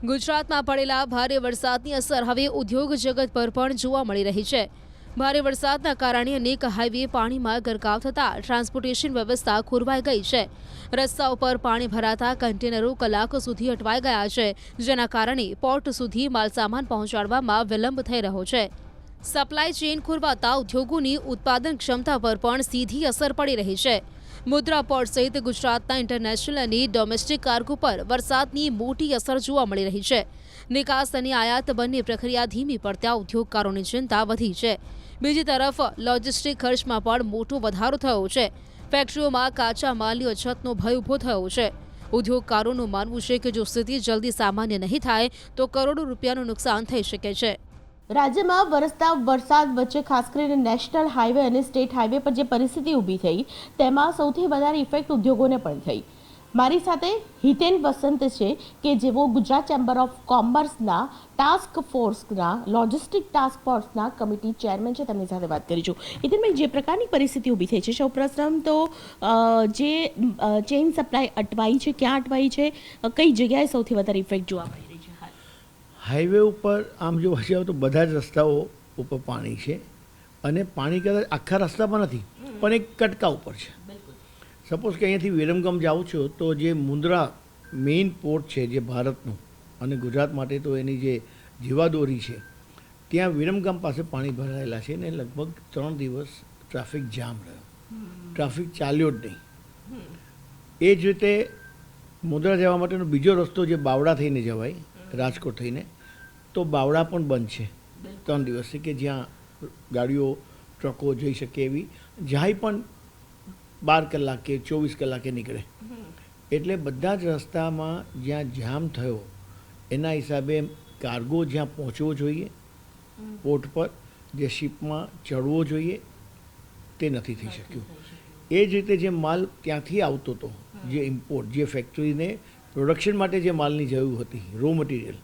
ગુજરાતમાં પડેલા ભારે વરસાદની અસર હવે ઉદ્યોગ જગત પર પણ જોવા મળી રહી છે। ભારે વરસાદના કારણે અનેક હાઈવે પાણીમાં ગરકાવ થતા ટ્રાન્સપોર્ટેશન વ્યવસ્થા ખોરવાઈ ગઈ છે। રસ્તા ઉપર પાણી ભરાતા કન્ટેનરો કલાકો સુધી અટવાઈ ગયા છે, જેના કારણે પોર્ટ સુધી માલસામાન પહોંચાડવામાં વિલંબ થઈ રહ્યો છે। સપ્લાય ચેઇન ખોરવાતા ઉદ્યોગોની ઉત્પાદન ક્ષમતા પર પણ સીધી અસર પડી રહી છે। મુદ્રા પોર્ટ સહિત ગુજરાતના ઇન્ટરનેશનલ અને ડોમેસ્ટિક કાર્ગો પર વરસાદની મોટી અસર જોવા મળી રહી છે। નિકાસ અને આયાત બંને પ્રક્રિયા ધીમી પડતા ઉદ્યોગકારોની ચિંતા વધી છે। બીજી તરફ લોજિસ્ટિક ખર્ચમાં પણ મોટો વધારો થયો છે। ફેક્ટરીઓમાં કાચા માલની અછતનો ભય ઊભો થયો છે। ઉદ્યોગકારોનું માનવું છે કે જો સ્થિતિ જલ્દી સામાન્ય નહીં થાય તો કરોડો રૂપિયાનું નુકસાન થઈ શકે છે। રાજ્યમાં વરસતા વરસાદ વચ્ચે ખાસ કરીને નેશનલ હાઈવે અને સ્ટેટ હાઈવે પર જે પરિસ્થિતિ ઊભી થઈ તેમાં સૌથી વધારે ઇફેક્ટ ઉદ્યોગોને પણ થઈ। મારી સાથે હિતેન વસંત છે કે જેઓ ગુજરાત ચેમ્બર ઓફ કોમર્સના ટાસ્ક ફોર્સના લોજિસ્ટિક ટાસ્ક ફોર્સના કમિટી ચેરમેન છે। તેમની સાથે વાત કરીશું। હિતેનભાઈ, જે પ્રકારની પરિસ્થિતિ ઊભી થઈ છે, સૌપ્રથમ તો જે ચેઇન સપ્લાય અટવાઈ છે, ક્યાં અટવાઈ છે, કઈ જગ્યાએ સૌથી વધારે ઇફેક્ટ જોવા મળી રહી છે? હાઈવે ઉપર આમ જોવા જાવ તો બધા જ રસ્તાઓ ઉપર પાણી છે અને પાણી કદાચ આખા રસ્તામાં નથી પણ એક કટકા ઉપર છે। સપોઝ કે અહીંયાથી વિરમગામ જાઓ છો તો જે મુન્દ્રા મેઇન પોર્ટ છે જે ભારતનું અને ગુજરાત માટે તો એની જે જીવાદોરી છે, ત્યાં વિરમગામ પાસે પાણી ભરાયેલા છે ને લગભગ 3 દિવસ ટ્રાફિક જામ રહ્યો, ટ્રાફિક ચાલ્યો જ નહીં। એ જ રીતે મુન્દ્રા જવા માટેનો બીજો રસ્તો જે બાવડા થઈને જવાય, રાજકોટ થઈને, તો બાવડા પણ બંધ છે 3 દિવસથી, કે જ્યાં ગાડીઓ ટ્રકો જઈ શકે એવી જાય પણ 12 કલાકે 24 કલાકે નીકળે। એટલે બધા જ રસ્તામાં જ્યાં જામ થયો એના હિસાબે કાર્ગો જ્યાં પહોંચવો જોઈએ પોર્ટ પર, જે શિપમાં ચડવો જોઈએ તે નથી થઈ શક્યું। એ જ રીતે જે માલ ત્યાંથી આવતો હતો, જે ઇમ્પોર્ટ, જે ફેક્ટરીને પ્રોડક્શન માટે જે માલની જરૂર હતી, રો મટીરિયલ,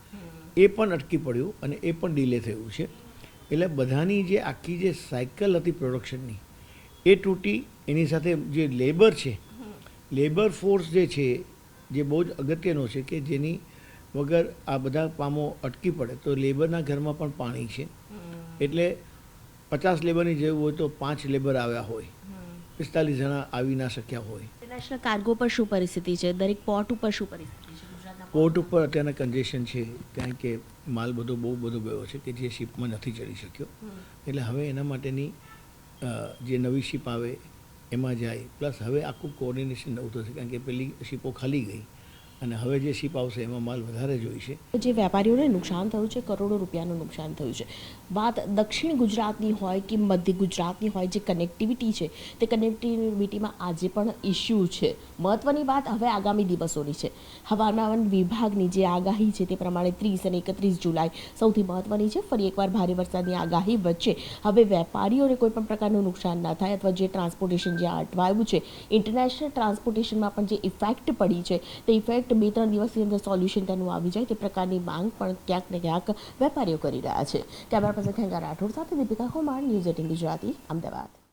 એ પણ અટકી પડ્યું અને એ પણ ડિલે થયું છે। એટલે બધાની જે આખી જે સાયકલ હતી પ્રોડક્શનની એ તૂટી। એની સાથે જે લેબર છે, લેબર ફોર્સ જે છે, જે બહુ જ અગત્યનો છે કે જેની વગર આ બધા કામો અટકી પડે તો લેબરના ઘરમાં પણ પાણી છે। એટલે 50 લેબરની જરૂર હોય તો 5 લેબર આવ્યા હોય, 45 જણા આવી ના શક્યા હોય। ઇન્ટરનેશનલ કાર્ગો પર શું પરિસ્થિતિ છે? દરેક પોર્ટ ઉપર શું પરિસ્થિતિ છે? ગુજરાતના પોર્ટ ઉપર અત્યારના કન્જેશન છે, કારણ કે માલ બહુ બધો ગયો છે કે જે શિપમાં નથી ચડી શક્યો। એટલે હવે એના માટેની જે નવી શિપ આવે એમાં જાય, પ્લસ હવે આખું કોઓર્ડિનેશન નવું થશે, કારણ કે પેલી શિપો ખાલી ગઈ અને હવે જે શિપ આવશે એમાં માલ વધારે જોઈશે। જે વેપારીઓને નુકસાન થયું છે, કરોડો રૂપિયાનું નુકસાન થયું છે। વાત દક્ષિણ ગુજરાતની હોય કે મધ્ય ગુજરાતની હોય, જે કનેક્ટિવિટી છે તે કનેક્ટિવિટીમાં આજે પણ ઇસ્યુ છે। મહત્વની વાત હવે આગામી દિવસોની છે। હવામાન વિભાગની જે આગાહી છે તે પ્રમાણે 30 અને 31 જુલાઈ સૌથી મહત્વની છે। ફરી એકવાર ભારે વરસાદની આગાહી વચ્ચે હવે વેપારીઓને કોઈ પણ પ્રકારનું નુકસાન ના થાય અથવા જે ટ્રાન્સપોર્ટેશન જે અટવાયું છે, ઇન્ટરનેશનલ ટ્રાન્સપોર્ટેશનમાં પણ જે ઇફેક્ટ પડી છે તે ઇફેક્ટ 2-3 દિવસની અંદર સોલ્યુશન તેનું આવી જાય તે પ્રકારની માંગ પણ ક્યાંક ને ક્યાંક વેપારીઓ કરી રહ્યા છે। કેમેરા પર્સન ખેંગા રાઠોડ સાથે દીપિકા કુમાર, ન્યૂઝ 18 ગુજરાતી, અમદાવાદ।